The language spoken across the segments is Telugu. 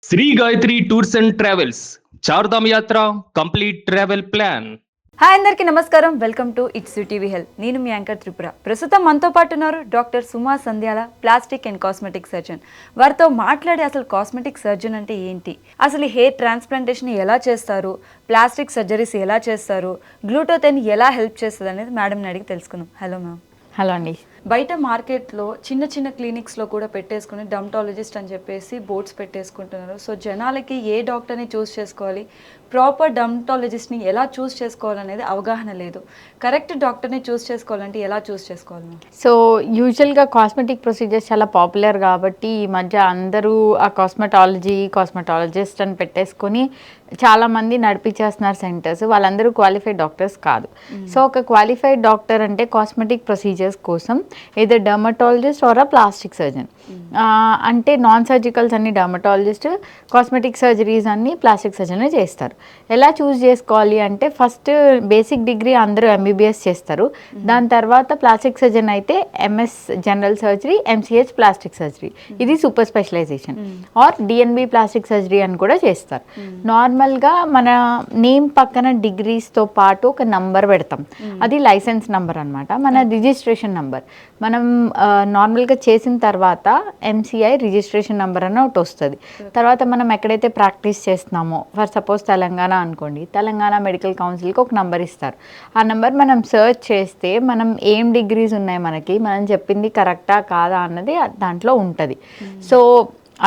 Shri Gayatri tours and travels Chardham Yatra complete travel plan. Hi అందరికీ నమస్కారం. Welcome to its TV health. నేను మీ యాంకర్ త్రిపుర. ప్రస్తుతం మనతో పాటు ఉన్నారు doctor Suma Sandhyala, plastic and cosmetic surgeon. వారితో మాట్లాడి అసలు కాస్మెటిక్ సర్జన్ అంటే ఏంటి, అసలు హెయిర్ ట్రాన్స్ప్లాంటేషన్ ఎలా చేస్తారు, ప్లాస్టిక్ సర్జరీస్ ఎలా చేస్తారు, గ్లూటోథెన్ ఎలా హెల్ప్ చేస్తుంది అనేది మేడంని అడిగి తెలుసుకుందాం. Hello ma'am. హలో అండి. బయట మార్కెట్లో చిన్న చిన్న క్లినిక్స్లో కూడా పెట్టేసుకుని డర్మటాలజిస్ట్ అని చెప్పేసి బోర్డ్స్ పెట్టేసుకుంటున్నారు. సో జనాలకి ఏ డాక్టర్ని చూస్ చేసుకోవాలి, ప్రాపర్ డర్మటాలజిస్ట్ని ఎలా చూస్ చేసుకోవాలనేది అవగాహన లేదు. కరెక్ట్ డాక్టర్ని చూస్ చేసుకోవాలంటే ఎలా చూస్ చేసుకోవాలి? సో యూజువల్గా కాస్మెటిక్ ప్రొసీజర్స్ చాలా పాపులర్ కాబట్టి ఈ మధ్య అందరూ ఆ కాస్మెటాలజిస్ట్ అని పెట్టేసుకొని చాలామంది నడిపించేస్తున్నారు సెంటర్స్. వాళ్ళందరూ క్వాలిఫైడ్ డాక్టర్స్ కాదు. సో ఒక క్వాలిఫైడ్ డాక్టర్ అంటే కాస్మెటిక్ ప్రొసీజర్స్ కోసం ఏదో డర్మటాలజిస్ట్ ఆర్ ప్లాస్టిక్ సర్జన్. అంటే నాన్ సర్జికల్స్ అన్ని డర్మటాలజిస్ట్, కాస్మెటిక్ సర్జరీస్ అన్ని ప్లాస్టిక్ సర్జన్ చేస్తారు. ఎలా చూస్ చేసుకోవాలి అంటే ఫస్ట్ బేసిక్ డిగ్రీ అందరూ ఎంబీబీఎస్ చేస్తారు. దాని తర్వాత ప్లాస్టిక్ సర్జన్ అయితే MS general surgery, MCh plastic surgery, ఇది super specialisation. Or DNB plastic surgery అని కూడా చేస్తారు. నార్మల్గా మన నేమ్ పక్కన డిగ్రీస్తో పాటు ఒక నంబర్ పెడతాం, అది లైసెన్స్ నంబర్ అనమాట, మన రిజిస్ట్రేషన్ నంబర్. మనం నార్మల్గా చేసిన తర్వాత ఎంసీఐ రిజిస్ట్రేషన్ నెంబర్ అని ఒకటి వస్తుంది. తర్వాత మనం ఎక్కడైతే ప్రాక్టీస్ చేస్తున్నామో, ఫర్ సపోజ్ తెలంగాణ అనుకోండి, తెలంగాణ మెడికల్ కౌన్సిల్కి ఒక నెంబర్ ఇస్తారు. ఆ నెంబర్ మనం సర్చ్ చేస్తే మనం ఏం డిగ్రీస్ ఉన్నాయి, మనం చెప్పింది కరెక్టా కాదా అన్నది దాంట్లో ఉంటుంది. సో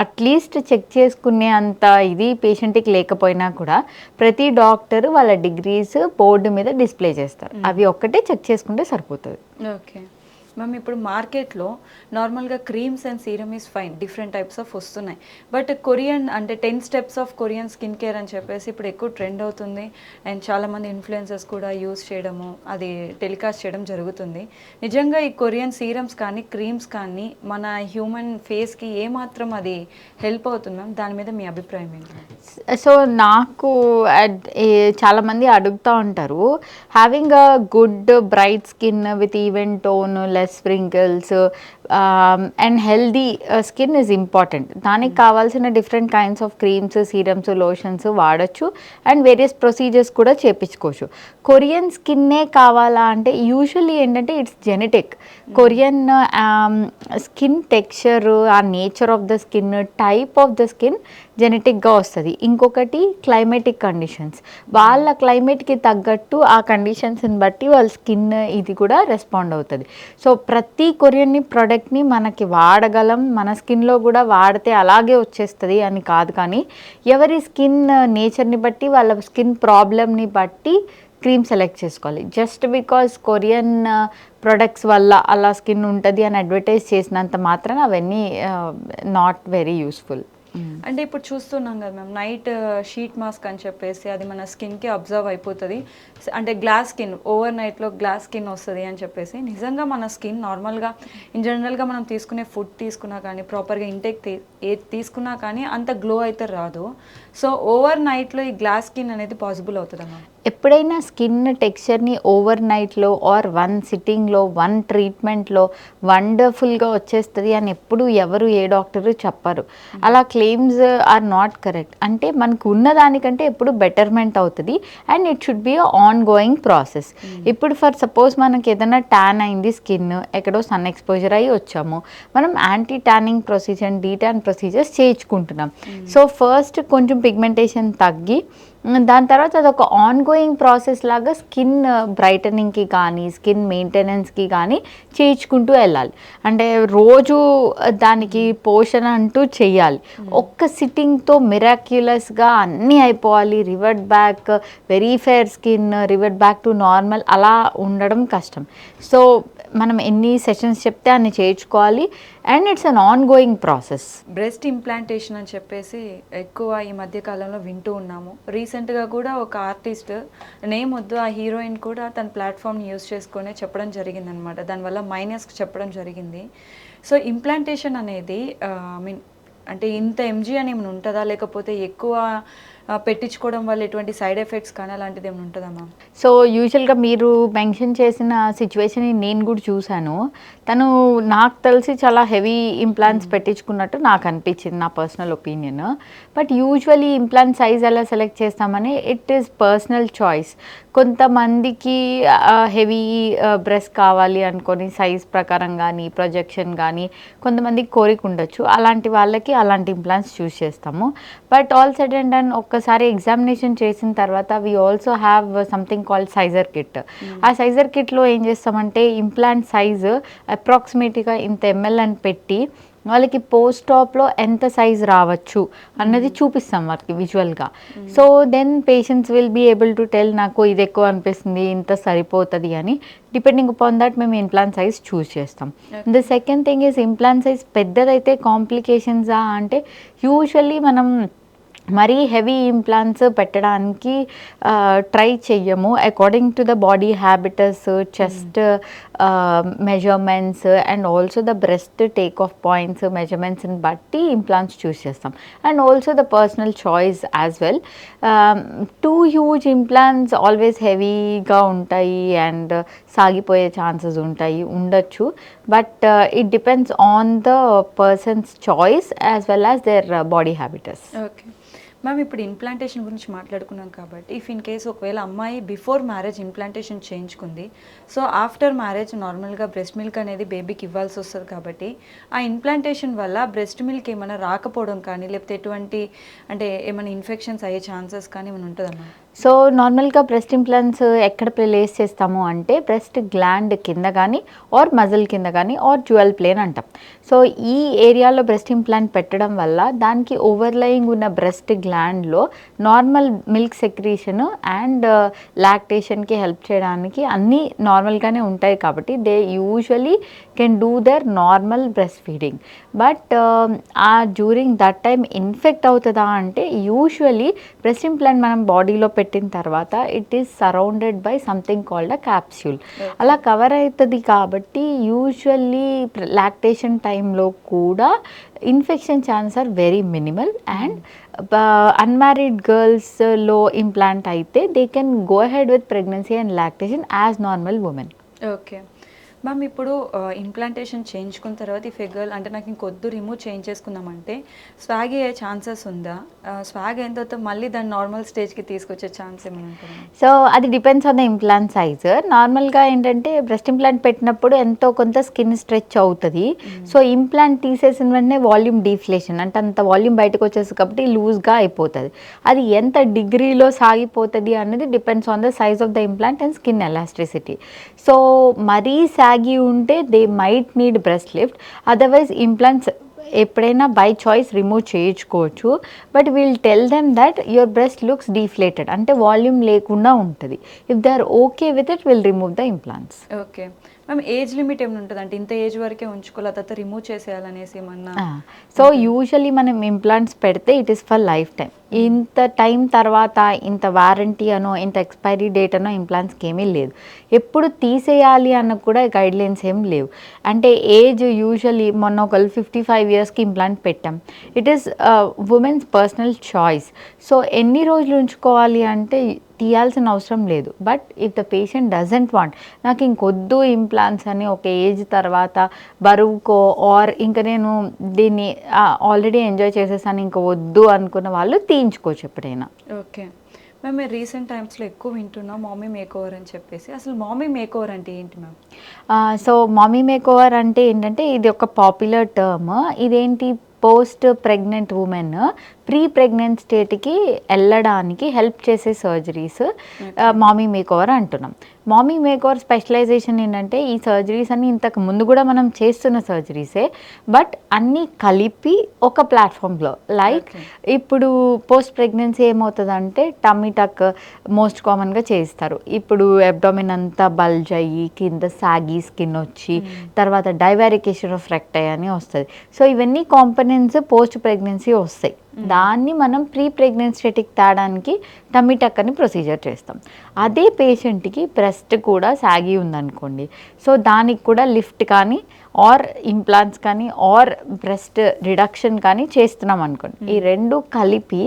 అట్లీస్ట్ చెక్ చేసుకునే అంత ఇది పేషెంట్కి లేకపోయినా కూడా ప్రతి డాక్టర్ వాళ్ళ డిగ్రీస్ బోర్డు మీద డిస్ప్లే చేస్తారు. అవి ఒక్కటే చెక్ చేసుకుంటే సరిపోతుంది. ఓకే మ్యామ్, ఇప్పుడు మార్కెట్లో నార్మల్గా creams and serum is fine, different types of వస్తున్నాయి. బట్ కొరియన్ అంటే 10 steps of Korean skin care అని చెప్పేసి ఇప్పుడు ఎక్కువ ట్రెండ్ అవుతుంది. అండ్ చాలామంది ఇన్ఫ్లుయెన్సర్స్ కూడా యూస్ చేయడము, అది టెలికాస్ట్ చేయడం జరుగుతుంది. నిజంగా ఈ కొరియన్ సీరమ్స్ కానీ క్రీమ్స్ కానీ మన హ్యూమన్ ఫేస్కి ఏమాత్రం అది హెల్ప్ అవుతుంది మ్యామ్? దాని మీద మీ అభిప్రాయం ఏంటి? సో నాకు చాలామంది అడుగుతూ ఉంటారు, having a good bright skin with even tone, sprinkles and healthy skin is important. దానికి కావాల్సిన different kinds of creams, serums, lotions వాడచ్చు అండ్ వేరియస్ ప్రొసీజర్స్ కూడా చేపించుకోవచ్చు. కొరియన్ స్కిన్నే కావాలా అంటే యూజువల్లీ ఏంటంటే it's genetic. Korean skin texture, ఆ nature of the skin, type of the skin జెనెటిక్గా వస్తుంది. ఇంకొకటి క్లైమేటిక్ కండిషన్స్, వాళ్ళ క్లైమేట్కి తగ్గట్టు ఆ కండిషన్స్ని బట్టి వాళ్ళ స్కిన్ ఇది కూడా రెస్పాండ్ అవుతుంది. సో ప్రతి కొరియన్ ప్రోడక్ట్ని మనకి వాడగలం, మన స్కిన్లో కూడా వాడితే అలాగే వచ్చేస్తుంది అని కాదు. కానీ ఎవరి స్కిన్ నేచర్ని బట్టి, వాళ్ళ స్కిన్ ప్రాబ్లమ్ని బట్టి క్రీమ్ సెలెక్ట్ చేసుకోవాలి. జస్ట్ బికాజ్ కొరియన్ ప్రొడక్ట్స్ వల్ల అలా స్కిన్ ఉంటుంది అని అడ్వర్టైజ్ చేసినంత మాత్రాన అవన్నీ నాట్ వెరీ యూస్ఫుల్. అంటే ఇప్పుడు చూస్తున్నాం కదా మ్యామ్, నైట్ షీట్ మాస్క్ అని చెప్పేసి అది మన స్కిన్కి అబ్జర్వ్ అయిపోతుంది. అంటే గ్లాస్ స్కిన్, ఓవర్ నైట్లో గ్లాస్ స్కిన్ వస్తుంది అని చెప్పేసి. నిజంగా మన స్కిన్ నార్మల్గా ఇన్ జనరల్గా మనం తీసుకునే ఫుడ్ తీసుకున్నా కానీ, ప్రాపర్గా ఇంటేక్ ఏది తీసుకున్నా కానీ అంత గ్లో అయితే రాదు. సో ఓవర్ నైట్లో ఈ గ్లాస్ స్కిన్ అనేది పాసిబుల్ అవుతుందా మ్యామ్? ఎప్పుడైనా స్కిన్ టెక్స్చర్ని ఓవర్ నైట్లో ఆర్ వన్ సిట్టింగ్లో, వన్ ట్రీట్మెంట్లో వండర్ఫుల్గా వచ్చేస్తుంది అని ఎప్పుడు ఎవరు ఏ డాక్టరు చెప్పరు. అలా క్లెయిమ్స్ ఆర్ నాట్ కరెక్ట్. అంటే మనకు ఉన్నదానికంటే ఎప్పుడు బెటర్మెంట్ అవుతుంది and it should be on going process. ఇప్పుడు ఫర్ సపోజ్ మనకి ఏదైనా ట్యాన్ అయింది స్కిన్, ఎక్కడో సన్ ఎక్స్పోజర్ అయ్యి వచ్చాము, మనం anti tanning procedure, detan procedures చేయించుకుంటున్నాం. సో ఫస్ట్ కొంచెం పిగ్మెంటేషన్ తగ్గి దాని తర్వాత అదొక ఆన్ గోయింగ్ ప్రాసెస్ లాగా స్కిన్ బ్రైటనింగ్కి కానీ, స్కిన్ మెయింటెనెన్స్కి కానీ చేయించుకుంటూ వెళ్ళాలి. అంటే రోజు దానికి పోషణ అంటూ చెయ్యాలి. ఒక్క సిట్టింగ్తో మిరాక్యులస్గా అన్నీ అయిపోవాలి, revert back, very fair skin, revert back to normal అలా ఉండడం కష్టం. సో మనం ఎన్ని సెషన్స్ చెప్తే అన్ని చేయించుకోవాలి and it's an on going process. Breast implantation అని చెప్పేసి ఎక్కువ ఈ మధ్య కాలంలో వింటూ ఉన్నాము. రీసెంట్గా కూడా ఒక ఆర్టిస్ట్, నేమ్ వద్దు, ఆ హీరోయిన్ కూడా తన ప్లాట్ఫామ్ని యూజ్ చేసుకొని చెప్పడం జరిగిందనమాట. దానివల్ల మైనస్ చెప్పడం జరిగింది. సో ఇంప్లాంటేషన్ అనేది అంటే ఇంత ఎంజీ అని ఏమైనా ఉంటుందా, లేకపోతే ఎక్కువ పెట్టించుకోవడం వల్ల ఎటువంటి సైడ్ ఎఫెక్ట్స్ కానీ అలాంటిది ఏమైనా ఉంటుందా మ్యామ్? సో యూజువల్గా మీరు మెన్షన్ చేసిన సిచ్యువేషన్ నేను కూడా చూశాను. తను నాకు తెలిసి చాలా హెవీ ఇంప్లాంట్స్ పెట్టించుకున్నట్టు నాకు అనిపించింది, నా personal opinion. But usually implant size ఎలా సెలెక్ట్ చేస్తామని ఇట్ ఈస్ పర్సనల్ చాయిస్. కొంతమందికి హెవీ బ్రెస్ట్ కావాలి అనుకొని సైజ్ ప్రకారం కానీ ప్రొజెక్షన్ కానీ కొంతమందికి కోరిక ఉండొచ్చు. అలాంటి వాళ్ళకి అలాంటి ఇంప్లాంట్స్ చూస్ చేస్తాము. But all said and done ఒక్కసారి ఎగ్జామినేషన్ చేసిన తర్వాత we also have something called sizer kit. ఆ సైజర్ కిట్లో ఏం చేస్తామంటే ఇంప్లాంట్ సైజు అప్రాక్సిమేట్గా ఇంత ఎంఎల్ అని పెట్టి వాళ్ళకి పోస్ట్ ఆప్లో ఎంత సైజ్ రావచ్చు అన్నది చూపిస్తాం వాళ్ళకి విజువల్గా. So then patients will be able to tell నాకు ఇది ఎక్కువ అనిపిస్తుంది, ఇంత సరిపోతుంది అని. డిపెండింగ్ అపాన్ దట్ మేము ఇంప్లాంట్ సైజ్ చూస్ చేస్తాం. The second thing is implant size పెద్దదైతే కాంప్లికేషన్సా అంటే యూజువల్లీ మనం మరీ హెవీ ఇంప్లాంట్స్ పెట్టడానికి ట్రై చెయ్యము. According to the body habitus, chest measurements and also the breast take off points మెజర్మెంట్స్ని బట్టి ఇంప్లాంట్స్ చూస్ చేస్తాం. And also the personal choice as well. Too huge implants always హెవీగా ఉంటాయి అండ్ సాగిపోయే ఛాన్సెస్ ఉండొచ్చు. But it depends on the person's choice as well as their body habitus. Okay ma'am, ఇప్పుడు ఇంప్లాంటేషన్ గురించి మాట్లాడుకున్నాం కాబట్టి ఇఫ్ ఇన్ కేస్ ఒకవేళ అమ్మాయి బిఫోర్ మ్యారేజ్ ఇంప్లాంటేషన్ చేయించుకుంది, సో ఆఫ్టర్ మ్యారేజ్ నార్మల్గా బ్రెస్ట్ మిల్క్ అనేది బేబీకి ఇవ్వాల్సి వస్తుంది కాబట్టి ఆ ఇంప్లాంటేషన్ వల్ల బ్రెస్ట్ మిల్క్ ఏమైనా రాకపోవడం కానీ లేకపోతే ఎటువంటి అంటే ఏమైనా ఇన్ఫెక్షన్స్ అయ్యే ఛాన్సెస్ కానీ ఏమైనా ఉంటుందమ్మా? సో నార్మల్గా బ్రెస్ట్ ఇంప్లాంట్స్ ఎక్కడ ప్లేస్ చేస్తాము అంటే బ్రెస్ట్ గ్లాండ్ కింద కానీ ఆర్ మజిల్ కింద కానీ ఆర్ జ్యువెల్ ప్లేన్ అంటాం. సో ఈ ఏరియాలో బ్రెస్ట్ ఇంప్లాంట్ పెట్టడం వల్ల దానికి ఓవర్లయింగ్ ఉన్న బ్రెస్ట్ గ్లాండ్లో నార్మల్ మిల్క్ సెక్రీషన్ అండ్ లాక్టేషన్కి హెల్ప్ చేయడానికి అన్నీ నార్మల్గానే ఉంటాయి కాబట్టి they usually can do their normal breast feeding. But uh during that time infect అవుతుందా అంటే యూజువలీ బ్రెస్ట్ ఇంప్లాంట్ మనం బాడీలో పెట్టిన తర్వాత it is surrounded by something called a capsule. అలా కవర్ అవుతుంది కాబట్టి యూజువల్లీ లాక్టేషన్ టైంలో కూడా infection chance are very minimal. And unmarried గర్ల్స్లో ఇంప్లాంట్ అయితే they can go ahead with pregnancy and lactation as normal women. Okay ma'am, ఇప్పుడు ఇంప్లాంటేషన్ చేయించుకున్న తర్వాత ఈ ఫిగర్ అంటే నాకు ఇంకొద్దు రిమూవ్ చేయించేసుకుందామంటే స్వాగ్ అయ్యే ఛాన్సెస్ ఉందా? స్వాగ్ అయిన తర్వాత మళ్ళీ దాన్ని నార్మల్ స్టేజ్కి తీసుకొచ్చే ఛాన్స్ ఏమైనా ఉంటుంది? సో అది depends on the implant size. నార్మల్గా ఏంటంటే బ్రెస్ట్ ఇంప్లాంట్ పెట్టినప్పుడు ఎంతో కొంత స్కిన్ స్ట్రెచ్ అవుతుంది. సో ఇంప్లాంట్ తీసేసిన వెంటనే వాల్యూమ్ డీఫ్లేషన్ అంటే అంత వాల్యూమ్ బయటకు వచ్చేసి కాబట్టి లూజ్గా అయిపోతుంది. అది ఎంత డిగ్రీలో సాగిపోతుంది అన్నది depends on the size of the implant and skin elasticity. So మరీ సాగి ఉంటే they might need breast lift. Otherwise implants ఎప్పుడైనా బై చాయిస్ రిమూవ్ చేయించుకోవచ్చు. But we'll tell them that your breast looks deflated అంటే వాల్యూమ్ లేకుండా ఉంటుంది. If they are okay with it will remove the implants. Okay ma'am, age limit ఏమైనా ఉంటుంది అంటే ఇంత ఏజ్ వరకే ఉంచుకోవాలి తర్వాత రిమూవ్ చేసేయాలనేసి ఏమన్నా? సో యూజువలీ మనం ఇంప్లాంట్స్ పెడితే it is for life time. ఇంత టైం తర్వాత ఇంత వారంటీ అనో ఇంత ఎక్స్పైరీ డేట్ అనో ఇంప్లాంట్స్కి ఏమీ లేదు. ఎప్పుడు తీసేయాలి అన్న కూడా గైడ్లైన్స్ ఏం లేవు. అంటే ఏజ్ యూజువలీ మొన్న ఒకళ్ళు 55 yearsకి ఇంప్లాంట్ పెట్టాం. It is women's personal choice. So ఎన్ని రోజులు ఉంచుకోవాలి అంటే తీయాల్సిన అవసరం లేదు. But if the patient doesn't want నాకు ఇంకొద్దు ఇంప్లాంట్స్ అని ఒక ఏజ్ తర్వాత బరువుకో ఆర్ ఇంకా నేను దీన్ని ఆల్రెడీ ఎంజాయ్ చేసేసాను ఇంకా వద్దు అనుకున్న వాళ్ళు తీయించుకోవచ్చు ఎప్పుడైనా. ఓకే మ్యామ్, మేము రీసెంట్ టైమ్స్లో ఎక్కువ వింటున్నాం మామీ మేకోవర్ అని చెప్పేసి. అసలు మామీ మేకోవర్ అంటే ఏంటి మ్యామ్? సో మామీ మేకోవర్ అంటే ఏంటంటే ఇది ఒక పాపులర్ టర్మ్. ఇదేంటి post pregnant women pre pregnant స్టేట్కి వెళ్ళడానికి హెల్ప్ చేసే సర్జరీస్ మామీ మేకోవర్ అంటున్నాం. మామీ మేకోవర్ స్పెషలైజేషన్ ఏంటంటే ఈ సర్జరీస్ అన్ని ఇంతకు ముందు కూడా మనం చేస్తున్న సర్జరీసే బట్ అన్నీ కలిపి ఒక ప్లాట్ఫామ్లో లైక్ ఇప్పుడు పోస్ట్ ప్రెగ్నెన్సీ ఏమవుతుందంటే టమ్మీ టక్ మోస్ట్ కామన్గా చేస్తారు. ఇప్పుడు అబ్డామిన్ అంతా బల్జ్ అయ్యి కింద సాగి స్కిన్ వచ్చి తర్వాత డైవారికేషన్ ఆఫ్ రెక్టై అని వస్తుంది. సో ఇవన్నీ కాంపనెంట్స్ పోస్ట్ ప్రెగ్నెన్సీ వస్తాయి. దాన్ని మనం ప్రీ ప్రెగ్నెన్సీటిక్ తేడానికి టమ్మీ టక్ అని ప్రొసీజర్ చేస్తాం. అదే పేషెంట్కి బ్రెస్ట్ కూడా సాగి ఉందనుకోండి, సో దానికి కూడా లిఫ్ట్ కానీ ఆర్ ఇంప్లాంట్స్ కానీ ఆర్ బ్రెస్ట్ రిడక్షన్ కానీ చేస్తున్నాం అనుకోండి, ఈ రెండు కలిపి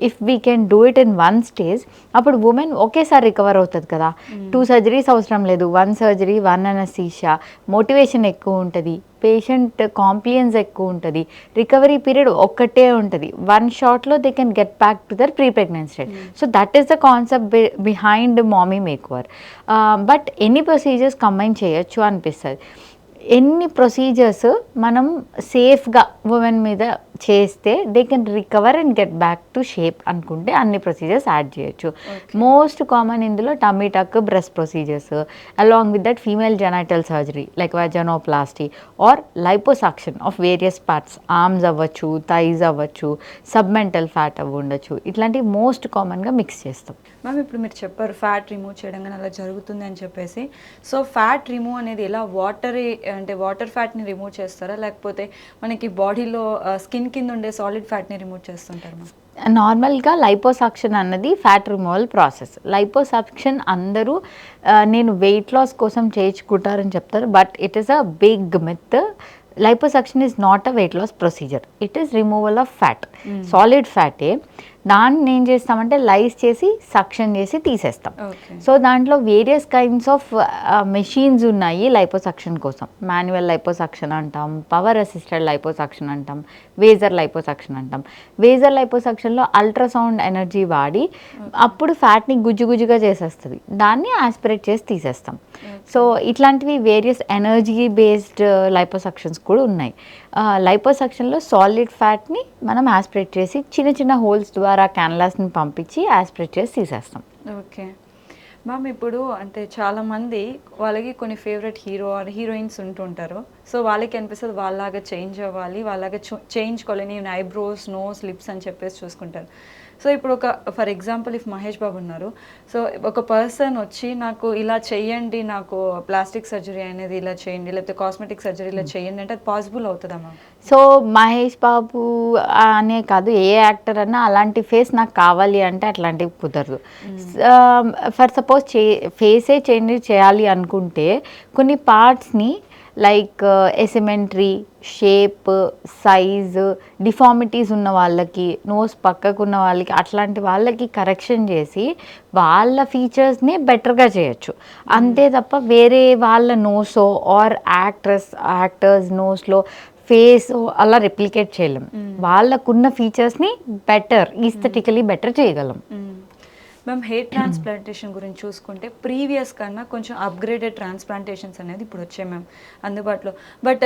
if we can do it in one stage, అప్పుడు ఉమెన్ ఒకేసారి రికవర్ అవుతుంది కదా. 2 సర్జరీస్ అవసరం లేదు, 1 సర్జరీ, 1 అనస్థీషియా, మోటివేషన్ ఎక్కువ ఉంటుంది, పేషెంట్ కాంప్లియన్స్ ఎక్కువ ఉంటుంది, రికవరీ పీరియడ్ ఒక్కటే ఉంటుంది, 1 షాట్లో they can get back to their pre pregnancy stage. So that is the concept behind mommy makeover. But ఎన్ని ప్రొసీజర్స్ కంబైన్ చేయొచ్చు అనిపిస్తుంది. ఎన్ని ప్రొసీజర్స్ మనం సేఫ్గా ఉమెన్ మీద చేస్తే they can recover and get back to shape అనుకుంటే అన్ని ప్రొసీజర్స్ యాడ్ చేయొచ్చు. మోస్ట్ కామన్ ఇందులో tummy tuck, breast procedures, along with that female genital surgery like vaginoplasty or liposuction of various parts, arms అవ్వచ్చు, థైస్ అవ్వచ్చు, సబ్మెంటల్ ఫ్యాట్ అవ్వ ఉండొచ్చు, ఇట్లాంటివి మోస్ట్ కామన్గా మిక్స్ చేస్తాం. మ్యామ్ ఇప్పుడు మీరు చెప్పారు ఫ్యాట్ రిమూవ్ చేయడం కానీ అలా జరుగుతుంది అని చెప్పేసి, సో ఫ్యాట్ రిమూవ్ అనేది ఎలా వాటర్ ఫ్యాట్ని రిమూవ్ చేస్తారా, లేకపోతే మనకి బాడీలో స్కిన్ కింద ఉండే సాలిడ్ ఫ్యాట్ని రిమూవ్ చేస్తుంటారు మ్యామ్? నార్మల్గా లైపోసక్షన్ అన్నది ఫ్యాట్ రిమూవల్ ప్రాసెస్. లైపోసక్షన్ అందరూ నేను వెయిట్ లాస్ కోసం చేయించుకుంటారని చెప్తారు, but it is a big myth. Liposuction is not a weight loss procedure, it is removal of fat, solid ఫ్యాటే. దాన్ని ఏం చేస్తామంటే లైస్ చేసి సక్షన్ చేసి తీసేస్తాం. సో దాంట్లో వేరియస్ కైండ్స్ ఆఫ్ మెషిన్స్ ఉన్నాయి లైపోసక్షన్ కోసం. మాన్యువల్ లైపోసక్షన్ అంటాం, పవర్ అసిస్టెడ్ లైపోసక్షన్ అంటాం, వేజర్ లైపోసక్షన్ అంటాం. వేజర్ లైపోసక్షన్లో అల్ట్రాసౌండ్ ఎనర్జీ వాడి అప్పుడు ఫ్యాట్ని గుజ్జుగా చేసేస్తుంది, దాన్ని ఆస్పిరేట్ చేసి తీసేస్తాం. సో ఇట్లాంటివి వేరియస్ ఎనర్జీ బేస్డ్ లైపోసక్షన్స్ కూడా ఉన్నాయి. లైపోసక్షన్లో సాలిడ్ ఫ్యాట్ని మనం ఆస్పిరేట్ చేసి చిన్న చిన్న హోల్స్ ద్వారా క్యాన్లాస్ని పంపించి ఆస్పిరేట్ చేసి తీసేస్తాం. ఓకే మ్యామ్, ఇప్పుడు అంటే చాలామంది వాళ్ళకి కొన్ని ఫేవరెట్ హీరో ఆర్ హీరోయిన్స్ ఉంటుంటారు, సో వాళ్ళకి అనిపిస్తుంది వాళ్ళలాగా చేంజ్ అవ్వాలి, వాళ్ళలాగా చేయించుకోవాలి, నేను ఐబ్రోస్, నోస్, లిప్స్ అని చెప్పేసి చూసుకుంటారు. సో ఇప్పుడు ఒక for example if Mahesh Babu ఉన్నారు, సో ఒక పర్సన్ వచ్చి నాకు ఇలా చేయండి, నాకు ప్లాస్టిక్ సర్జరీ అనేది ఇలా చేయండి, లేకపోతే కాస్మెటిక్ సర్జరీ ఇలా చేయండి అంటే అది పాసిబుల్ అవుతుందా మ్యామ్? సో మహేష్ బాబు అనే కాదు, ఏ యాక్టర్ అన్నా అలాంటి ఫేస్ నాకు కావాలి అంటే అట్లాంటివి కుదరదు. ఫర్ సపోజ్ ఫేసే చేంజ్ చేయాలి అనుకుంటే కొన్ని పార్ట్స్ని like asymmetry, shape, size, deformities ఉన్న వాళ్ళకి, నోస్ పక్కకు ఉన్న వాళ్ళకి, అట్లాంటి వాళ్ళకి కరెక్షన్ చేసి వాళ్ళ ఫీచర్స్ని బెటర్గా చేయొచ్చు. అంతే తప్ప వేరే వాళ్ళ నోసో ఆర్ యాక్టర్స్ నోస్లో ఫేస్ అలా రెప్లికేట్ చేయలేం. వాళ్ళకున్న ఫీచర్స్ని ఈస్థెటికలీ బెటర్ చేయగలం. మ్యామ్, హెయిర్ ట్రాన్స్ప్లాంటేషన్ గురించి చూసుకుంటే ప్రీవియస్ కన్నా కొంచెం అప్గ్రేడెడ్ ట్రాన్స్ప్లాంటేషన్స్ అనేది ఇప్పుడు వచ్చాయి మ్యామ్ అందుబాటులో. బట్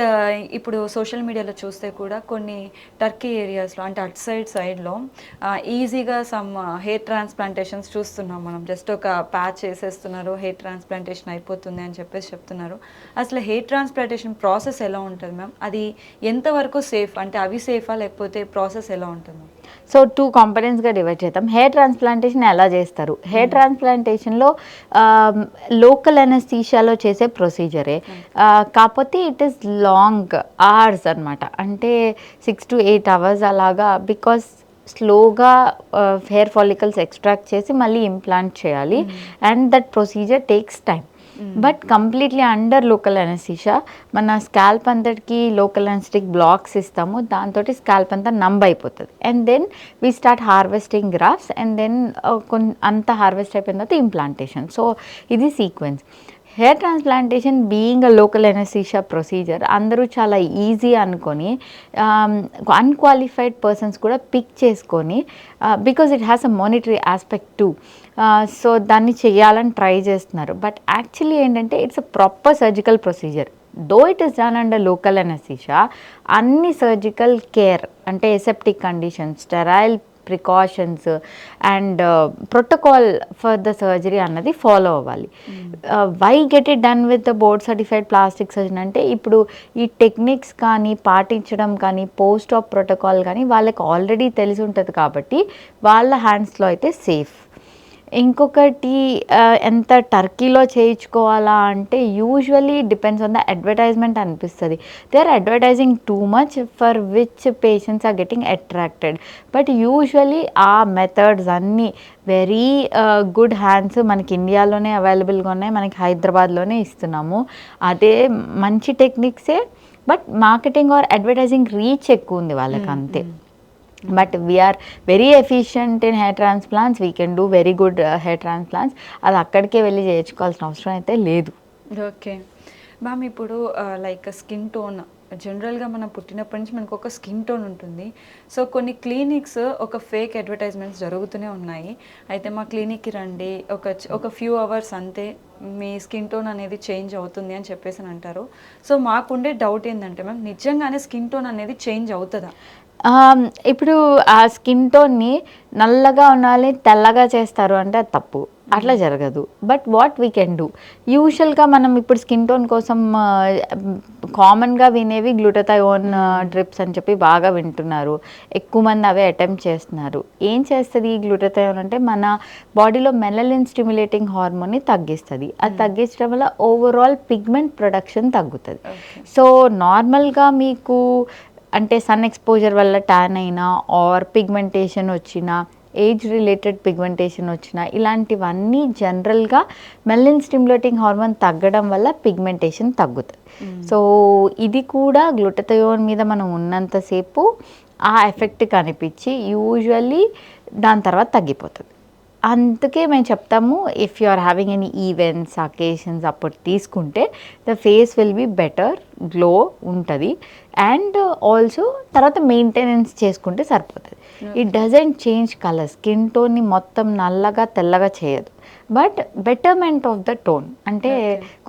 ఇప్పుడు సోషల్ మీడియాలో చూస్తే కూడా కొన్ని టర్కీ ఏరియాస్లో అంటే అట్ సైడ్లో ఈజీగా సమ్ హెయిర్ ట్రాన్స్ప్లాంటేషన్స్ చూస్తున్నాం మనం. జస్ట్ ఒక ప్యాచ్ వేసేస్తున్నారు, హెయిర్ ట్రాన్స్ప్లాంటేషన్ అయిపోతుంది అని చెప్పేసి చెప్తున్నారు. అసలు హెయిర్ ట్రాన్స్ప్లాంటేషన్ ప్రాసెస్ ఎలా ఉంటుంది మ్యామ్? అది ఎంతవరకు సేఫ్, అంటే అవి సేఫా లేకపోతే ప్రాసెస్ ఎలా ఉంటుంది? సో 2 కాంపనెంట్స్గా డివైడ్ చేద్దాం. హెయిర్ ట్రాన్స్ప్లాంటేషన్ ఎలా చేస్తారు? హెయిర్ ట్రాన్స్ప్లాంటేషన్లో లోకల్ అనస్థీషియాలో చేసే ప్రొసీజరే, కాకపోతే ఇట్ ఈస్ లాంగ్ అవర్స్ అనమాట, అంటే 6 to 8 hours అలాగా, బికాస్ స్లోగా హెయిర్ ఫాలికల్స్ ఎక్స్ట్రాక్ట్ చేసి మళ్ళీ ఇంప్లాంట్ చేయాలి and that procedure takes time. But completely under local anaesthesia, మన స్కాల్ప్ అంతటికి లోకల్ అనస్థెటిక్ బ్లాక్స్ ఇస్తాము, దాంతో స్కాల్ప్ అంతా నంబ్ అయిపోతుంది. And then we start harvesting grafts and then అంతా హార్వెస్ట్ అయిపోయిన తర్వాత ఇంప్లాంటేషన్. సో ఇది sequence. Hair transplantation being a local anaesthesia procedure అందరూ చాలా ఈజీ అనుకొని అన్క్వాలిఫైడ్ పర్సన్స్ కూడా పిక్ చేసుకొని, because it has a monetary aspect too, so దాన్ని చేయాలని ట్రై చేస్తున్నారు. బట్ యాక్చువల్లీ ఏంటంటే it's a proper surgical procedure. Though it is done under local anaesthesia, అన్ని సర్జికల్ కేర్ అంటే aseptic conditions, sterile precautions and protocol for the surgery అన్నది ఫాలో అవ్వాలి. Why get it done with the board certified plastic surgeon అంటే ఇప్పుడు ఈ టెక్నిక్స్ కానీ పాటించడం కానీ పోస్ట్ ఆప్ ప్రోటోకాల్ కానీ వాళ్ళకి ఆల్రెడీ తెలిసి ఉంటుంది కాబట్టి వాళ్ళ హ్యాండ్స్లో అయితే సేఫ్. ఇంకొకటి ఎంత టర్కీలో చేయించుకోవాలా అంటే usually depends on the advertisement అనిపిస్తుంది. They are advertising too much for which patients are getting attracted. But usually ఆ మెథడ్స్ అన్నీ వెరీ గుడ్ హ్యాండ్స్ మనకి ఇండియాలోనే అవైలబుల్గా ఉన్నాయి, మనకి హైదరాబాద్లోనే ఇస్తున్నాము. అదే మంచి టెక్నిక్సే, but marketing or advertising reach ఎక్కువ ఉంది వాళ్ళకి అంతే. But we're very efficient in hair transplants, we can do very good hair transplants. అది అక్కడికే వెళ్ళి చేయించుకోవాల్సిన అవసరం అయితే లేదు. ఓకే మ్యామ్, ఇప్పుడు లైక్ స్కిన్ టోన్ జనరల్గా మనం పుట్టినప్పటి నుంచి మనకు ఒక స్కిన్ టోన్ ఉంటుంది. సో కొన్ని క్లినిక్స్ ఒక ఫేక్ అడ్వర్టైజ్మెంట్స్ జరుగుతూనే ఉన్నాయి. అయితే మా క్లినిక్కి రండి, ఒక ఫ్యూ అవర్స్ అంతే మీ స్కిన్ టోన్ అనేది చేంజ్ అవుతుంది అని చెప్పేసి అంటారు. సో మాకుండే డౌట్ ఏంటంటే మ్యామ్, నిజంగానే స్కిన్ టోన్ అనేది చేంజ్ అవుతుందా? ఇప్పుడు ఆ స్కిన్ టోన్ని నల్లగా ఉండాలి తెల్లగా చేస్తారు అంటే అది తప్పు, అట్లా జరగదు. But what we can do, యూజువల్గా మనం ఇప్పుడు స్కిన్ టోన్ కోసం కామన్గా వినేవి గ్లూటథయోన్ డ్రిప్స్ అని చెప్పి బాగా వింటున్నారు, ఎక్కువ మంది అవే అటెంప్ట్ చేస్తున్నారు. ఏం చేస్తుంది ఈ గ్లూటథయోన్ అంటే మన బాడీలో మెలనిన్ స్టిమ్యులేటింగ్ హార్మోన్ని తగ్గిస్తుంది. అది తగ్గించడం వల్ల ఓవరాల్ పిగ్మెంట్ ప్రొడక్షన్ తగ్గుతుంది. సో నార్మల్గా మీకు అంటే సన్ ఎక్స్పోజర్ వల్ల ట్యాన్ అయినా ఆర్ పిగ్మెంటేషన్ వచ్చినా, ఏజ్ రిలేటెడ్ పిగ్మెంటేషన్ వచ్చినా, ఇలాంటివన్నీ జనరల్గా మెలనిన్ స్టిమ్యులేటింగ్ హార్మోన్ తగ్గడం వల్ల పిగ్మెంటేషన్ తగ్గుతుంది. సో ఇది కూడా గ్లూటథయోన్ మీద మనం ఉన్నంతసేపు ఆ ఎఫెక్ట్ కనిపించి యూజువల్లీ దాని తర్వాత తగ్గిపోతుంది. అందుకే మేము చెప్తాము, if you are having any events occasions అప్పుడు తీసుకుంటే the face will be better, glow ఉంటుంది. అండ్ ఆల్సో తర్వాత మెయింటెనెన్స్ చేసుకుంటే సరిపోతుంది. It doesn't change colour, skin టోన్ని మొత్తం నల్లగా తెల్లగా చేయదు, but betterment of the tone అంటే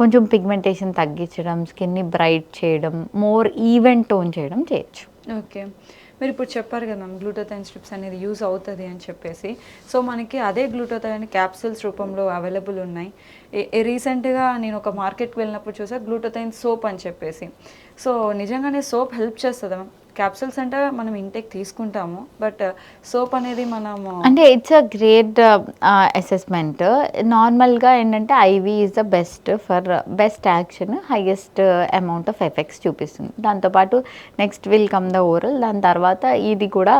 కొంచెం పిగ్మెంటేషన్ తగ్గించడం, స్కిన్ని బ్రైట్ చేయడం, మోర్ ఈవెన్ టోన్ చేయడం చేయొచ్చు. ఓకే, మీరు ఇప్పుడు చెప్పారు కదా మ్యామ్ గ్లూటథయోన్ స్ట్రిప్స్ అనేది యూజ్ అవుతుంది అని చెప్పేసి. సో మనకి అదే గ్లూటథయోన్ క్యాప్సూల్స్ రూపంలో అవైలబుల్ ఉన్నాయి. రీసెంట్గా నేను ఒక మార్కెట్కి వెళ్ళినప్పుడు చూసా గ్లూటథయోన్ సోప్ అని చెప్పేసి. సో నిజంగానే సోప్ హెల్ప్ చేస్తుందా మ్యామ్? క్యాప్సూల్స్ అంటే మనం ఇంటేక్ తీసుకుంటాము, బట్ సోప్ అనేది మనము అంటే ఇట్స్ అ గ్రేట్ అసెస్మెంట్. నార్మల్గా ఏంటంటే ivy is the best action, highest amount of effects చూపిస్తుంది. దాంతోపాటు next will come the oral, దాని తర్వాత ఇది కూడా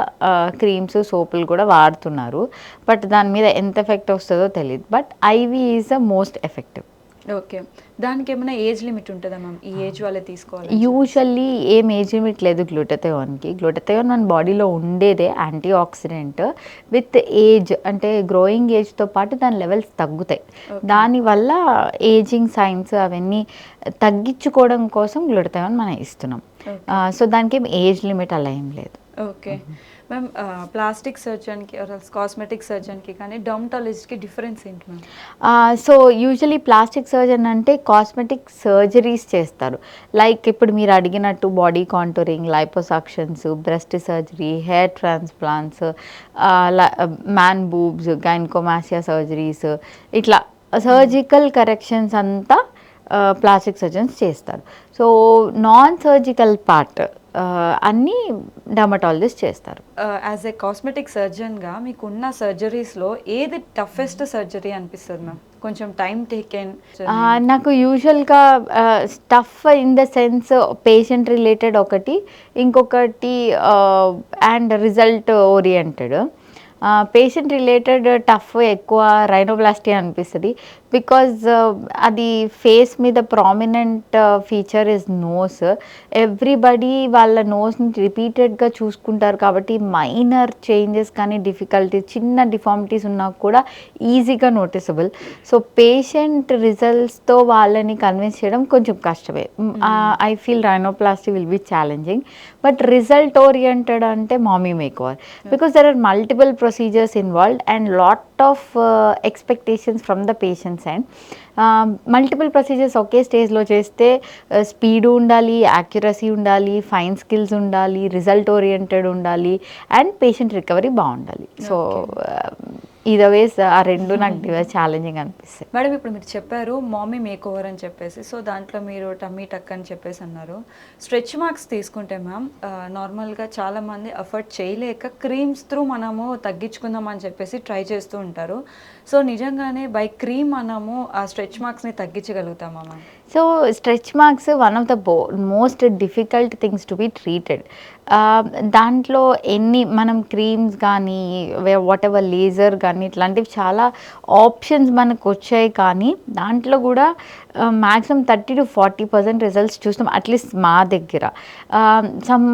క్రీమ్స్ సోపులు కూడా వాడుతున్నారు. బట్ దాని మీద ఎంత ఎఫెక్ట్ వస్తుందో తెలియదు, but ivy is the most effective. Okay, దానికి ఏమైనా ఏజ్ లిమిట్ ఉంటుందా మ్యామ్? ఈ ఏజ్ వాళ్ళే తీసుకోవాలి? యూజువల్లీ ఏం ఏజ్ లిమిట్ లేదు గ్లూటథయోన్కి. గ్లూటథయోన్ మన బాడీలో ఉండేదే యాంటీ ఆక్సిడెంట్. విత్ ఏజ్ అంటే గ్రోయింగ్ ఏజ్తో పాటు దాని లెవెల్స్ తగ్గుతాయి. దానివల్ల ఏజింగ్ సైన్స్ అవన్నీ తగ్గించుకోవడం కోసం గ్లూటథయోన్ మనం ఇస్తున్నాం. సో దానికి ఏం ఏజ్ లిమిట్ అలా ఏం లేదు. ఓకే మ్యామ్, ప్లాస్టిక్ సర్జన్కి కాస్మెటిక్ సర్జన్కి కానీ డర్మటాలజిస్ట్కి డిఫరెన్స్ ఏంటి ma'am? So usually plastic surgeon అంటే కాస్మెటిక్ సర్జరీస్ చేస్తారు. లైక్ ఇప్పుడు మీరు అడిగినట్టు body contouring, liposuctions, breast surgery, hair transplants, man boobs, gynaecomastia surgeries, ఇట్లా సర్జికల్ కరెక్షన్స్ అంతా ప్లాస్టిక్ సర్జన్స్ చేస్తారు. సో నాన్ సర్జికల్ పార్ట్ అన్నీ డర్మటాలజిస్ట్ చేస్తారు. యాజ్ ఏ కాస్మెటిక్ సర్జన్గా మీకున్న సర్జరీస్లో ఏది టఫెస్ట్ సర్జరీ అనిపిస్తుంది మ్యామ్? కొంచెం టైం టేకెన్. నాకు యూజువల్గా tough in the sense patient related ఒకటి, ఇంకొకటి and result oriented. Patient related tough ఎక్కువ రైనోప్లాస్టీ అనిపిస్తుంది, బికాజ్ అది ఫేస్ మీద prominent feature is nose. Everybody వాళ్ళ నోస్ని రిపీటెడ్గా చూసుకుంటారు కాబట్టి మైనర్ చేంజెస్ కానీ డిఫికల్టీస్, చిన్న డిఫార్మిటీస్ ఉన్నా కూడా ఈజీగా నోటిసబుల్. సో పేషెంట్ రిజల్ట్స్తో వాళ్ళని కన్విన్స్ చేయడం కొంచెం కష్టమే. I feel rhinoplasty will be challenging. But result oriented అంటే mommy makeover, because there are multiple procedures involved and lot of expectations from the patient's end. Multiple procedures ఒకే స్టేజ్లో చేస్తే స్పీడ్ ఉండాలి, యాక్యురసీ ఉండాలి, ఫైన్ స్కిల్స్ ఉండాలి, రిజల్ట్ ఓరియంటెడ్ ఉండాలి, అండ్ పేషెంట్ రికవరీ బాగుండాలి. సో ఇదవేస్ ఆ రెండు నాకు డివైస్ ఛాలెంజింగ్ అనిపిస్తాయి. మేడం ఇప్పుడు మీరు చెప్పారు మామీ మేక్ ఓవర్ అని చెప్పేసి, సో దాంట్లో మీరు టమ్మీ టక్ అని చెప్పేసి అన్నారు. స్ట్రెచ్ మార్క్స్ తీసుకుంటే మ్యామ్ నార్మల్గా చాలామంది అఫోర్డ్ చేయలేక క్రీమ్స్ త్రూ మనము తగ్గించుకుందాం అని చెప్పేసి ట్రై చేస్తూ ఉంటారు. సో నిజంగానే బై క్రీమ్ మనము ఆ స్ట్రెచ్ మార్క్స్ని తగ్గించగలుగుతామా ma'am? So stretch marks one of the most difficult things to be treated. దాంట్లో మనం క్రీమ్స్ కానీ వాట్ ఎవర్ లేజర్ కానీ ఇట్లాంటివి చాలా ఆప్షన్స్ మనకు వచ్చాయి, కానీ దాంట్లో కూడా మ్యాక్సిమం 30-40% రిజల్ట్స్ చూస్తాం అట్లీస్ట్ మా దగ్గర. Some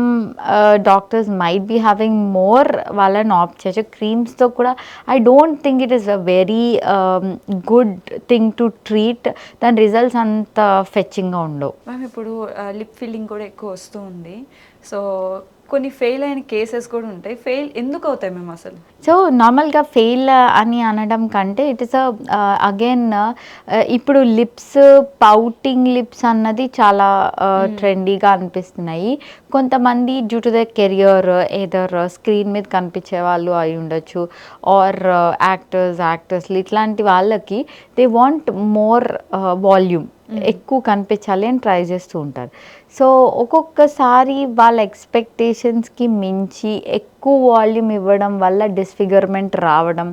doctors might be having more, వాళ్ళని ఆప్ట్ చేయొచ్చు. క్రీమ్స్తో కూడా I don't think it is a very good thing to treat. దాని రిజల్ట్స్ అంత ఫెచ్చింగ్గా ఉండవు. మ్యామ్ ఇప్పుడు లిప్ ఫిల్లింగ్ కూడా ఎక్కువ వస్తూ ఉంది. సో కొన్ని ఫెయిల్ అయిన కేసెస్ కూడా ఉంటాయి. ఫెయిల్ ఎందుకు అవుతాయి మేము అసలు? సో నార్మల్గా ఫెయిల్ అని అనడం కంటే ఇట్ ఇస్ అగైన్ ఇప్పుడు లిప్స్ పౌటింగ్ లిప్స్ అన్నది చాలా ట్రెండీగా అనిపిస్తున్నాయి. కొంతమంది due to the career either screen మీద కనిపించే వాళ్ళు అయి ఉండొచ్చు, ఆర్ యాక్టర్స్లు ఇట్లాంటి వాళ్ళకి దే వాంట్ మోర్ వాల్యూమ్, ఎక్కువ కనిపించాలి అని ట్రై చేస్తూ ఉంటారు. సో ఒక్కొక్కసారి వాళ్ళ ఎక్స్పెక్టేషన్స్కి మించి ఎక్కువ వాల్యూమ్ ఇవ్వడం వల్ల డిస్ఫిగర్మెంట్ రావడం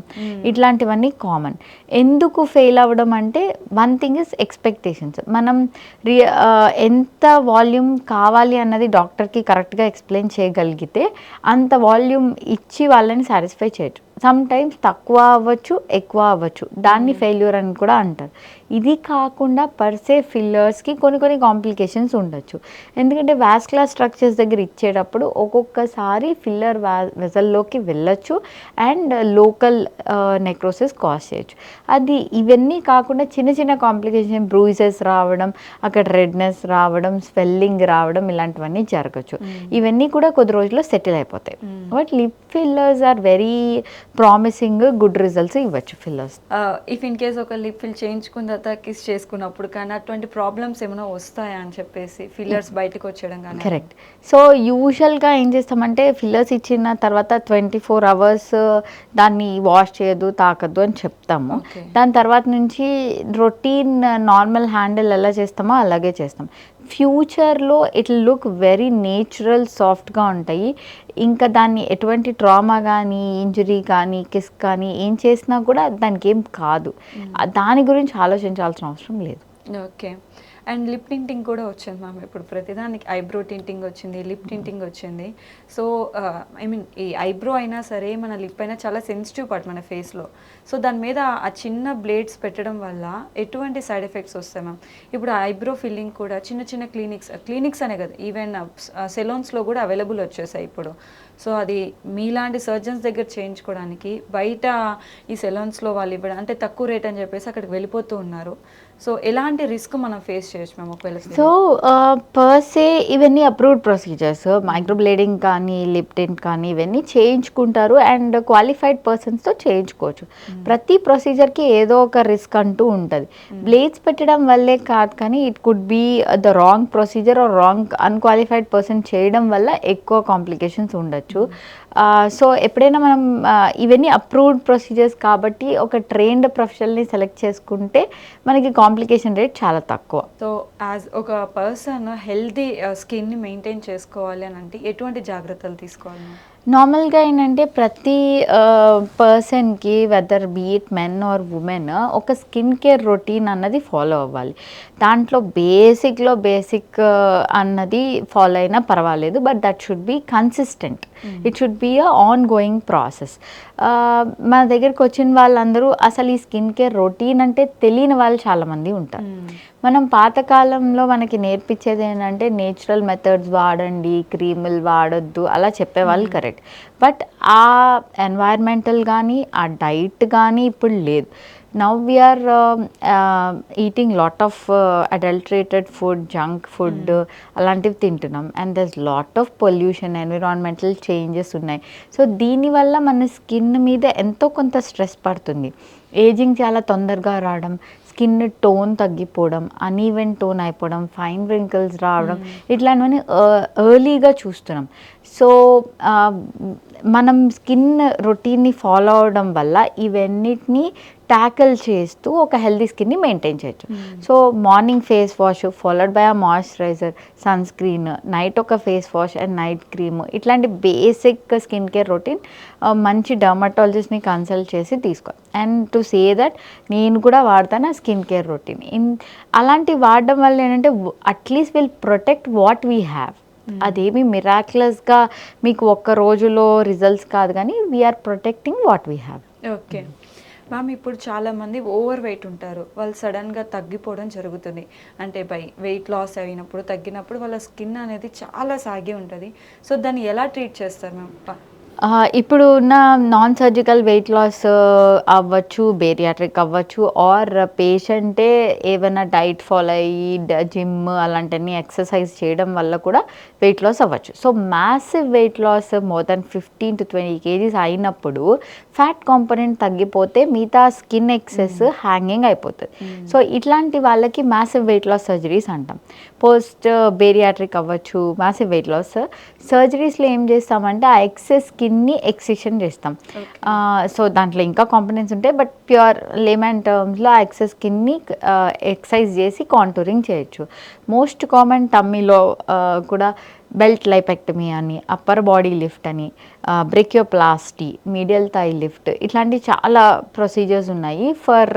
ఇట్లాంటివన్నీ కామన్. ఎందుకు ఫెయిల్ అవ్వడం అంటే వన్ థింగ్ ఇస్ ఎక్స్పెక్టేషన్స్. మనం ఎంత వాల్యూమ్ కావాలి అన్నది డాక్టర్కి కరెక్ట్గా ఎక్స్ప్లెయిన్ చేయగలిగితే అంత వాల్యూమ్ ఇచ్చి వాళ్ళని సాటిస్ఫై చేయొచ్చు. సమ్ టైమ్స్ తక్కువ అవ్వచ్చు, ఎక్కువ అవ్వచ్చు, దాన్ని ఫెయిల్యూర్ అని కూడా అంటారు. ఇది కాకుండా పర్సే ఫిల్లర్స్కి కొన్ని కాంప్లికేషన్స్ ఉండొచ్చు. ఎందుకంటే వాస్కులర్ స్ట్రక్చర్స్ దగ్గర ఇచ్చేటప్పుడు ఒక్కొక్కసారి ఫిల్లర్ వెజల్లోకి వెళ్ళొచ్చు అండ్ లోకల్ నెక్రోసిస్ కాజ్ చేయొచ్చు. ఇవన్నీ కాకుండా చిన్న కాంప్లికేషన్, బ్రూయిజెస్ రావడం, అక్కడ రెడ్నెస్ రావడం, స్వెల్లింగ్ రావడం, ఇలాంటివన్నీ జరగచ్చు. ఇవన్నీ కూడా కొద్ది రోజుల్లో సెటిల్ అయిపోతాయి. But lip fillers are very promising, good results ఇవ్వచ్చు ఫిల్లర్స్. ఇఫ్ ఇన్ కేస్ ఒక లిప్ ఫిల్ చేయించుకున్న తర్వాత కిస్ చేసుకున్నప్పుడు కానీ అటువంటి ప్రాబ్లమ్స్ ఏమైనా వస్తాయా అని చెప్పేసి ఫిల్లర్స్ బయటకు వచ్చేయడం కానీ? కరెక్ట్. సో యూజువల్గా ఏం చేస్తామంటే ఫిల్లర్స్ ఇచ్చిన తర్వాత 24 hours దాన్ని వాష్ చేయొద్దు, తాకద్దు అని చెప్తాము. దాని తర్వాత నుంచి రొటీన్ నార్మల్ హ్యాండిల్ ఎలా చేస్తామో అలాగే చేస్తాం. ఫ్యూచర్లో ఇట్ లుక్ వెరీ నేచురల్, సాఫ్ట్గా ఉంటాయి. ఇంకా దాన్ని ఎటువంటి ట్రామా కానీ, ఇంజరీ కానీ, కిస్ కానీ ఏం చేసినా కూడా దానికి ఏం కాదు. దాని గురించి ఆలోచించాల్సిన అవసరం లేదు. ఓకే. అండ్ లిప్ టింటింగ్ కూడా వచ్చింది మ్యామ్. ఇప్పుడు ప్రతిదానికి ఐబ్రో టింటింగ్ వచ్చింది, లిప్ టింటింగ్ వచ్చింది. సో ఐ మీన్ ఈ ఐబ్రో అయినా సరే మన లిప్ అయినా చాలా సెన్సిటివ్ పార్ట్ మన ఫేస్లో. సో దాని మీద ఆ చిన్న బ్లేడ్స్ పెట్టడం వల్ల ఎటువంటి సైడ్ ఎఫెక్ట్స్ వస్తాయి మ్యామ్? ఇప్పుడు ఐబ్రో ఫిల్లింగ్ కూడా చిన్న క్లినిక్స్ అనే కదా, ఈవెన్ సెలూన్స్లో కూడా అవైలబుల్ వచ్చేసాయి ఇప్పుడు. సో అది మీలాంటి సర్జన్స్ దగ్గర చేయించుకోవడానికి బయట ఈ సెలూన్స్లో వాళ్ళు ఇవ్వడం అంటే తక్కువ రేట్ అని చెప్పేసి అక్కడికి వెళ్ళిపోతూ ఉన్నారు. సో ఎలాంటి రిస్క్ మనం ఫేస్ చేయొచ్చు మేము ఒకవేళ? సో పర్సే ఇవన్నీ అప్రూవ్డ్ ప్రొసీజర్స్. మైక్రోబ్లేడింగ్ కానీ, లిప్ టింట్ కానీ ఇవన్నీ చేయించుకుంటారు అండ్ క్వాలిఫైడ్ పర్సన్స్తో చేయించుకోవచ్చు. ప్రతి ప్రొసీజర్కి ఏదో ఒక రిస్క్ అంటూ ఉంటుంది. బ్లేడ్స్ పెట్టడం వల్లే కాదు, కానీ it could be the wrong procedure or wrong unqualified person చేయడం వల్ల ఎక్కువ కాంప్లికేషన్స్ ఉండొచ్చు. సో ఎప్పుడైనా మనం ఇవన్నీ అప్రూవ్డ్ ప్రొసీజర్స్ కాబట్టి ఒక ట్రైన్డ్ ప్రొఫెషనల్ని సెలెక్ట్ చేసుకుంటే మనకి కాంప్లికేషన్ రేట్ చాలా తక్కువ. సో యాజ్ ఒక పర్సన్ హెల్తీ స్కిన్ని మెయింటైన్ చేసుకోవాలి అని అంటే ఎటువంటి జాగ్రత్తలు తీసుకోవాలి? నార్మల్గా ఏంటంటే ప్రతి పర్సన్కి whether be it men or women ఒక స్కిన్ కేర్ రొటీన్ అన్నది ఫాలో అవ్వాలి. దాంట్లో బేసిక్ అన్నది ఫాలో అయినా పర్వాలేదు, but that should be consistent. It should be a on going process. మన దగ్గరికి వచ్చిన వాళ్ళందరూ అసలు ఈ స్కిన్ కేర్ రొటీన్ అంటే తెలియని వాళ్ళు చాలామంది ఉంటారు. మనం పాతకాలంలో మనకి నేర్పించేది ఏంటంటే నేచురల్ మెథడ్స్ వాడండి, క్రీములు వాడొద్దు అలా చెప్పేవాళ్ళు కరెక్ట్. బట్ ఆ ఎన్వైర్మెంటల్ కానీ ఆ డైట్ కానీ ఇప్పుడు లేదు. Now we're eating lot of adulterated food, junk food అలాంటివి తింటున్నాం. And there's lot of pollution, environmental changes ఉన్నాయి. సో దీనివల్ల మన స్కిన్ మీద ఎంతో కొంత స్ట్రెస్ పడుతుంది. ఏజింగ్ చాలా తొందరగా రావడం, స్కిన్ టోన్ తగ్గిపోవడం, అనీవెన్ టోన్ అయిపోవడం, ఫైన్ రింకిల్స్ రావడం, ఇట్లాంటివన్నీ ఎర్లీగా చూస్తున్నాం. సో మనం స్కిన్ రొటీన్ని ఫాలో అవడం వల్ల ఇవన్నిటిని ట్యాకిల్ చేస్తూ ఒక హెల్దీ స్కిన్ని మెయింటైన్ చేయొచ్చు. So morning face wash followed by a moisturiser, sun screen, night ఒక face wash and night cream, ఇట్లాంటి బేసిక్ స్కిన్ కేర్ రొటీన్ మంచి డర్మటాలజిస్ట్ని కన్సల్ట్ చేసి తీసుకోవాలి. అండ్ టు సే దట్ నేను కూడా వాడతాను ఆ స్కిన్ కేర్ రొటీన్. అలాంటి వాడడం వల్ల ఏంటంటే at least will protect what we have. అదేమి మిరాక్యులస్గా మీకు ఒక్క రోజులో రిజల్ట్స్ కాదు, కానీ we're protecting what we have. Okay ma'am, ఇప్పుడు చాలామంది ఓవర్ వెయిట్ ఉంటారు, వాళ్ళు సడన్గా తగ్గిపోవడం జరుగుతుంది. అంటే వెయిట్ లాస్ అయినప్పుడు తగ్గినప్పుడు వాళ్ళ స్కిన్ అనేది చాలా సాగి ఉంటుంది. సో దాన్ని ఎలా ట్రీట్ చేస్తారు మ్యామ్? ఇప్పుడు ఉన్న నాన్ సర్జికల్ వెయిట్ లాస్ అవ్వచ్చు, బేరియాట్రిక్ అవ్వచ్చు, ఆర్ పేషెంటే ఏమైనా డైట్ ఫాలో అయ్యి జిమ్ అలాంటివన్నీ ఎక్సర్సైజ్ చేయడం వల్ల కూడా వెయిట్ లాస్ అవ్వచ్చు. So massive weight loss more than 15 to 20 kgs అయినప్పుడు ఫ్యాట్ కాంపోనెంట్ తగ్గిపోతే మిగతా స్కిన్ ఎక్సెస్ హ్యాంగింగ్ అయిపోతుంది. సో ఇట్లాంటి వాళ్ళకి మ్యాసివ్ వెయిట్ లాస్ సర్జరీస్ అంటాం. పోస్ట్ బేరియాట్రిక్ అవ్వచ్చు, మ్యాసివ్ వెయిట్ లాస్ సర్జరీస్లో ఏం చేస్తామంటే ఆ ఎక్సెస్ స్కిన్ని ఎక్సిషన్ చేస్తాం. సో దాంట్లో ఇంకా కాంపోనెంట్స్ ఉంటాయి, బట్ ప్యూర్ లేమన్ టర్మ్స్లో ఆ ఎక్సెస్ స్కిన్ని ఎక్సైజ్ చేసి కాంటూరింగ్ చేయొచ్చు. మోస్ట్ కామన్ టమ్మీలో కూడా బెల్ట్ లైపెక్టమీ అని, అప్పర్ బాడీ లిఫ్ట్ అని, బ్రెకియోప్లాస్టీ, మీడియల్ థై లిఫ్ట్, ఇట్లాంటి చాలా ప్రొసీజర్స్ ఉన్నాయి ఫర్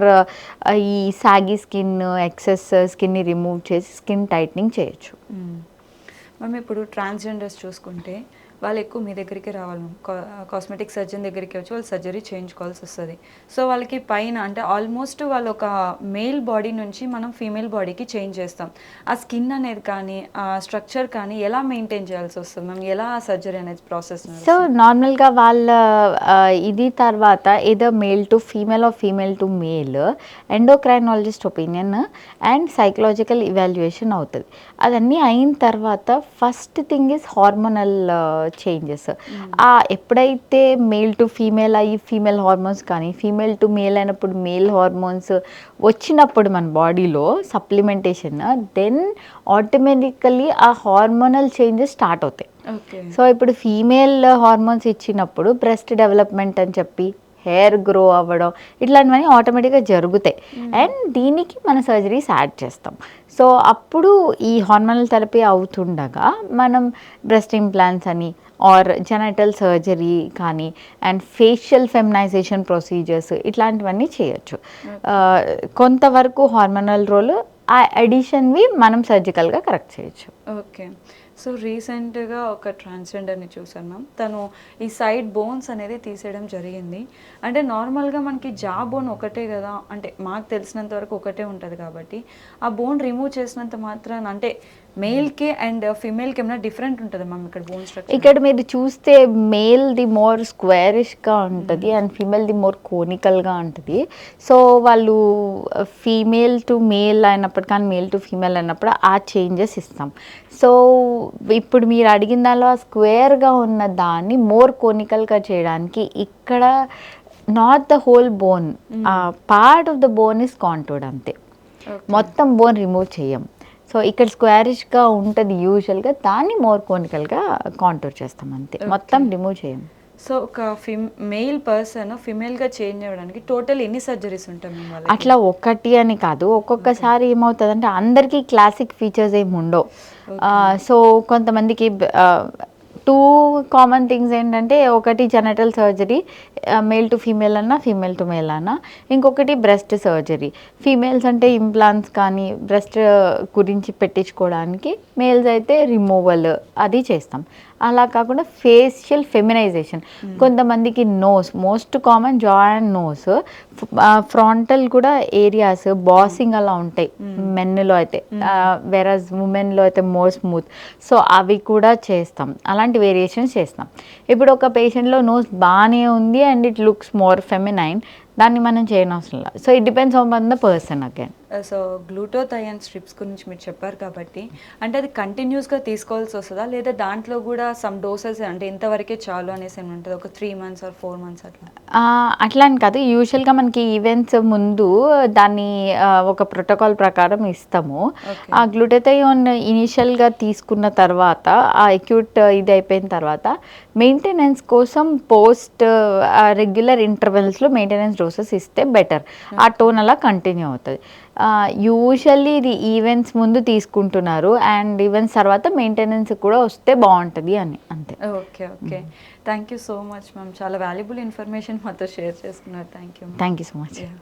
ఈ సాగి స్కిన్ ఎక్సెస్ స్కిన్ని రిమూవ్ చేసి స్కిన్ టైట్నింగ్ చేయొచ్చు. మ్యామ్, ఇప్పుడు ట్రాన్స్జెండర్స్ చూసుకుంటే వాళ్ళు ఎక్కువ మీ దగ్గరికి రావాలి, కాస్మెటిక్ సర్జన్ దగ్గరికి వచ్చి వాళ్ళు సర్జరీ చేయించుకోవాల్సి వస్తుంది. సో వాళ్ళకి పైన అంటే ఆల్మోస్ట్ వాళ్ళు ఒక మేల్ బాడీ నుంచి మనం ఫీమేల్ బాడీకి చేంజ్ చేస్తాం. ఆ స్కిన్ అనేది కానీ ఆ స్ట్రక్చర్ కానీ ఎలా మెయింటైన్ చేయాల్సి వస్తుంది మ్యామ్? ఎలా సర్జరీ అనేది ప్రాసెస్? సో నార్మల్గా వాళ్ళ ఇది తర్వాత ఏదో male to female or female to male endocrinologist opinion and psychological evaluation అవుతుంది. అదన్నీ అయిన తర్వాత first thing is hormonal changes. ఎప్పుడైతే మేల్ టు ఫీమేల్ అయ్యి ఫీమేల్ హార్మోన్స్ కానీ ఫీమేల్ టు మేల్ అయినప్పుడు మేల్ హార్మోన్స్ వచ్చినప్పుడు మన బాడీలో సప్లిమెంటేషన్, దెన్ ఆటోమేటికల్లీ ఆ హార్మోనల్ చేంజెస్ స్టార్ట్ అవుతాయి. సో ఇప్పుడు ఫీమేల్ హార్మోన్స్ ఇచ్చినప్పుడు బ్రెస్ట్ డెవలప్మెంట్ అని చెప్పి హెయిర్ గ్రో అవ్వడం ఇట్లాంటివన్నీ ఆటోమేటిక్గా జరుగుతాయి. అండ్ దీనికి మన సర్జరీస్ యాడ్ చేస్తాం. సో అప్పుడు ఈ హార్మోనల్ థెరపీ అవుతుండగా మనం బ్రెస్ట్ ఇంప్లాంట్స్ అని ఆర్ జెనటల్ సర్జరీ కానీ అండ్ ఫేషియల్ ఫెమినైజేషన్ ప్రొసీజర్స్ ఇట్లాంటివన్నీ చేయొచ్చు. కొంతవరకు హార్మోనల్ రోల్ ఆ అడిషన్వి మనం సర్జికల్గా కరెక్ట్ చేయొచ్చు. ఓకే. సో రీసెంట్గా ఒక ట్రాన్స్జెండర్ని చూసాను మ్యామ్. తను ఈ సైడ్ బోన్స్ అనేది తీసేయడం జరిగింది. అంటే నార్మల్గా మనకి జా బోన్ ఒకటే కదా, అంటే మాకు తెలిసినంత వరకు ఒకటే ఉంటుంది కాబట్టి ఆ బోన్ రిమూవ్ చేసినంత మాత్రాన అంటే మేల్కి అండ్ ఫిమేల్కి ఏమైనా డిఫరెంట్ ఉంటుంది మ్యామ్ ఇక్కడ బోన్ స్ట్రక్చర్? ఇక్కడ మీరు చూస్తే మేల్ ది మోర్ స్క్వేరిష్గా ఉంటుంది అండ్ ఫీమేల్ ది మోర్ కోనికల్గా ఉంటుంది. సో వాళ్ళు ఫీమేల్ టు మేల్ అయినప్పుడు కానీ మేల్ టు ఫీమేల్ అయినప్పుడు ఆ చేంజెస్ ఇస్తాం. సో ఇప్పుడు మీరు అడిగిన దానిలో ఆ స్క్వేర్గా ఉన్న దాన్ని మోర్ కోనికల్గా చేయడానికి ఇక్కడ not the whole bone, part of the bone is contoured అంతే, మొత్తం బోన్ రిమూవ్ చేయం. సో ఇక్కడ స్క్వేరిష్గా ఉంటుంది యూజువల్గా, దాన్ని మోర్ కోనికల్గా కాంటూర్ చేస్తాం అంతే, మొత్తం రిమూవ్ చేయం. సో ఒక మేల్ పర్సన్ ఫిమేల్గా చేంజ్ అవ్వడానికి టోటల్ ఎన్ని సర్జరీస్ ఉంటాయి మేము? అట్లా ఒకటి అని కాదు, ఒక్కొక్కసారి ఏమవుతుంది అంటే అందరికీ క్లాసిక్ ఫీచర్స్ ఏమి ఉండవు. సో కొంతమందికి 2 కామన్ థింగ్స్ ఏంటంటే ఒకటి genital surgery, male to female అన్నా ఫీమేల్ టు మేల్ అన్నా, ఇంకొకటి బ్రెస్ట్ సర్జరీ. ఫీమేల్స్ అంటే ఇంప్లాంట్స్ కానీ బ్రెస్ట్ గురించి పెట్టించుకోవడానికి, మేల్స్ అయితే రిమూవల్ అది చేస్తాం. అలా కాకుండా ఫేషియల్ ఫెమినైజేషన్, కొంతమందికి నోస్, మోస్ట్ కామన్ జా అండ్ నోస్, ఫ్రంటల్ కూడా ఏరియాస్ బాసింగ్ అలా ఉంటాయి మెన్లో అయితే, వెరస్ ఉమెన్లో అయితే మోర్ స్మూత్. సో అవి కూడా చేస్తాం, అలాంటి వేరియేషన్స్ చేస్తాం. ఇప్పుడు ఒక పేషెంట్లో నోస్ బాగానే ఉంది and it looks more feminine, దాన్ని మనం చేయనవసరం లేదు. So it depends on the person again. So glutathione strips గురించి మీరు చెప్పారు కాబట్టి అంటే అది కంటిన్యూస్గా తీసుకోవాల్సి వస్తుందా, లేదా దాంట్లో కూడా సమ్ డోసెస్ అంటే ఇంతవరకే చాలు అనేసి ఏమి ఉంటుంది, ఒక 3 months or 4 months అట్లా? అట్లా అని కాదు, యూజువల్గా మనకి ఈవెంట్స్ ముందు దాన్ని ఒక ప్రోటోకాల్ ప్రకారం ఇస్తాము. Okay. ఆ గ్లూటథయోన్ ఇనిషియల్గా తీసుకున్న తర్వాత ఆ అక్యూట్ ఇది అయిపోయిన తర్వాత మెయింటెనెన్స్ కోసం పోస్ట్ రెగ్యులర్ ఇంటర్వెల్స్లో మెయింటెనెన్స్ డోసెస్ ఇస్తే బెటర్. ఆ టోన్ అలా కంటిన్యూ అవుతుంది. యూజువల్లీ ఇది ఈవెంట్స్ ముందు తీసుకుంటున్నారు అండ్ ఈవెంట్స్ తర్వాత మెయింటెనెన్స్ కూడా వస్తే బాగుంటుంది అని, అంతే. Okay okay, thank you so much ma'am, చాలా వాల్యుబుల్ ఇన్ఫర్మేషన్ మాతో షేర్ చేసుకున్నారు. Thank you. Thank you so much. Yeah.